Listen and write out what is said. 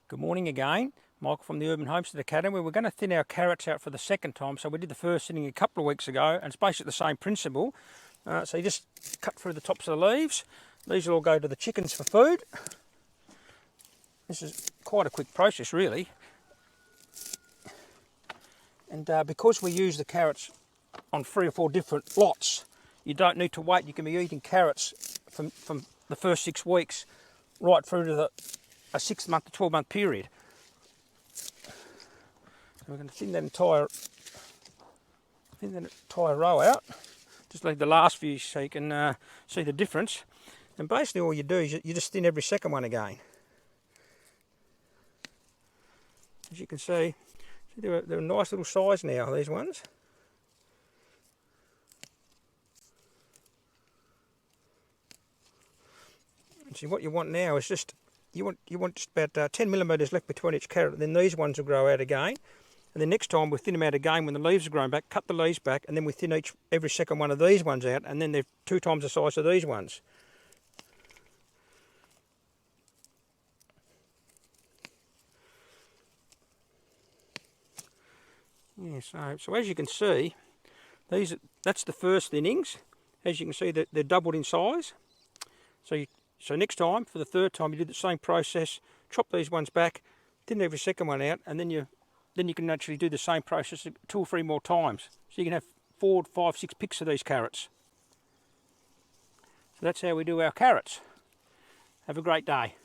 Good morning again, Michael from the Urban Homestead Academy. We're going to thin our carrots out for the second time. So we did the first thinning a couple of weeks ago, and it's basically the same principle. So you just cut through the tops of the leaves. These will all go to the chickens for food. This is quite a quick process really. And because we use the carrots on 3 or 4 different lots, you don't need to wait. You can be eating carrots from the first 6 weeks right through to a 6-month to 12-month period. So we're going to thin that entire row out. Just leave the last few so you can see the difference. And basically all you do is you just thin every second one again. As you can see, they're a nice little size now, these ones. And see, what you want now is just you want just about 10 millimetres left between each carrot, and then these ones will grow out again. And then next time we'll thin them out again when the leaves are grown back, cut the leaves back, and then we thin every second one of these ones out, and then they're 2 times the size of these ones. Yeah, so as you can see, that's the first thinnings. As you can see, they're doubled in size. So next time, for the third time, you do the same process, chop these ones back, thin every second one out, and then you can actually do the same process 2 or 3 more times. So you can have 4, 5, 6 picks of these carrots. So that's how we do our carrots. Have a great day.